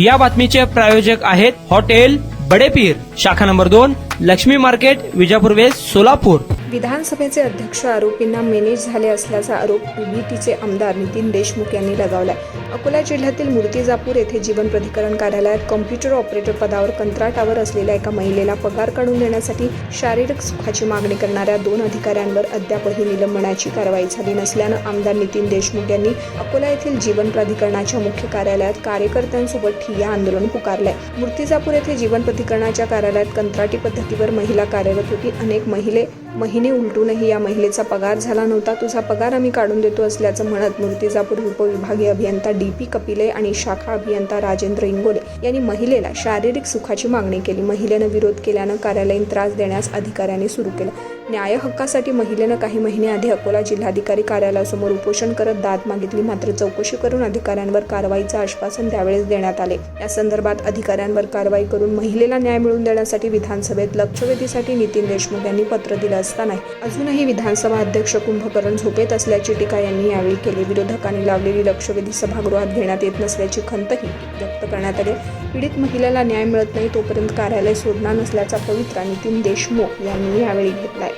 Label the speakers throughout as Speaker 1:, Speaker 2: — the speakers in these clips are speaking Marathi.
Speaker 1: या बातमीचे प्रायोजक आहेत हॉटेल बडेपीर, शाखा number 2, Laxmi market, Vijapur west, Solapur.
Speaker 2: विधानसभेचे अध्यक्ष आरोपींना मॅनेज झाले असल्याचा आरोप बीबीटीचे आमदार नितीन देशमुख यांनी लगावलाय। अकोला जिल्ह्यातील मूर्तिजापूर येथे जीवन प्राधिकरण कार्यालयात कॉम्प्युटर ऑपरेटर पदावर कंत्राटावर असलेल्या एका महिलेला पगार काढून देण्यासाठी शारीरिक सुखाची मागणी करणाऱ्या 2 अधिकाऱ्यांवर अद्यापही निलंबनाची कारवाई झाली नसल्यानं आमदार नितीन देशमुख यांनी अकोला येथील जीवन प्राधिकरणाच्या मुख्य कार्यालयात कार्यकर्त्यांसोबत ठिय्या आंदोलन पुकारलंय। मूर्तिजापूर येथे जीवन प्राधिकरणाच्या कार्यालयात कंत्राटी पद्धतीवर महिला कार्यरत होती। अनेक महिने उलटूनही या महिलेचा पगार झाला नव्हता। तुझा पगार आम्ही काढून देतो असल्याचं म्हणत मूर्तिजापूर उपविभागीय अभियंता DP कपिले आणि शाखा अभियंता राजेंद्र इंगोले यांनी महिलेला शारीरिक सुखाची मागणी केली। महिलेनं विरोध केल्यानं कार्यालयीन त्रास देण्यास अधिकाऱ्यांनी सुरू केलं। न्याय हक्कासाठी महिलेनं काही महिन्याआधी अकोला जिल्हाधिकारी कार्यालयासमोर उपोषण करत दाद मागितली, मात्र चौकशी करून अधिकाऱ्यांवर कारवाईचं आश्वासन त्यावेळेस देण्यात आले। या संदर्भात अधिकाऱ्यांवर कारवाई करून महिलेला न्याय मिळवून देण्यासाठी विधानसभेत लक्षवेधीसाठी नितीन देशमुख यांनी पत्र दिलं असताना अजूनही विधानसभा अध्यक्ष कुंभकर्ण झोपेत असल्याची टीका यांनी यावेळी केली। विरोधकांनी लावलेली लक्षवेधी सभागृहात घेण्यात येत नसल्याची खंतही व्यक्त करण्यात आली। पीडित महिलेला न्याय मिळत नाही तोपर्यंत कार्यालय सोडणार नसल्याचा पवित्रा नितीन देशमुख यांनी यावेळी घेतलाय।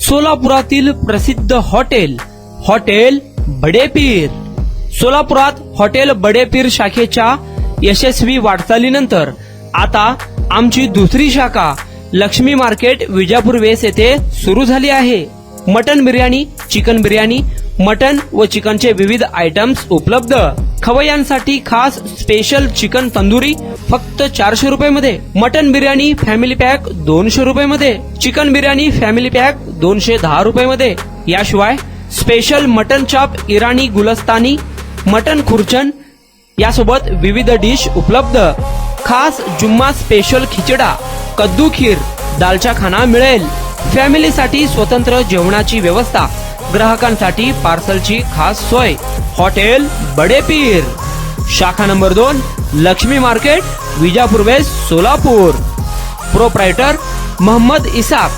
Speaker 1: सोलापुरातील प्रसिद्ध हॉटेल बडेपीर। सोलापुरात हॉटेल बडेपीर शाखेच्या यशस्वी वाटचालीनंतर आता आमची दुसरी शाखा लक्ष्मी मार्केट, विजापूर वेस्ट येथे सुरू झाली आहे। Mutton biryani, chicken biryani, mutton व चिकनचे विविध आयटम्स उपलब्ध। खवय्यांसाठी खास स्पेशल चिकन तंदुरी फक्त 400 रुपये मध्ये, मटन बिर्याणी फॅमिली पॅक 200 रुपये मध्ये, चिकन बिर्याणी फॅमिली पॅक 210 रुपये मध्ये। याशिवाय स्पेशल मटन चाप, इराणी गुलस्तानी, मटन खुर्चन यासोबत विविध डिश उपलब्ध। खास जुम्मा स्पेशल खिचडा, कद्दू खीर, दालचा खाना मिळेल। फॅमिलीसाठी स्वतंत्र जेवणाची व्यवस्था, ग्राहकांसाठी पार्सलची खास सोय। हॉटेल बडेपीर, शाखा number 2, Laxmi market, Vijapur west, Solapur. Proprietor Mohammad Isak,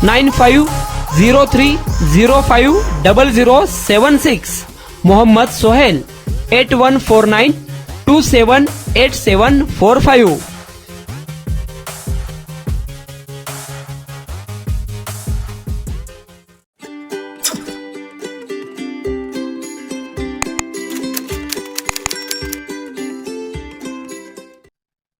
Speaker 1: 9503050076। Mohammad Sohail, 8149278745।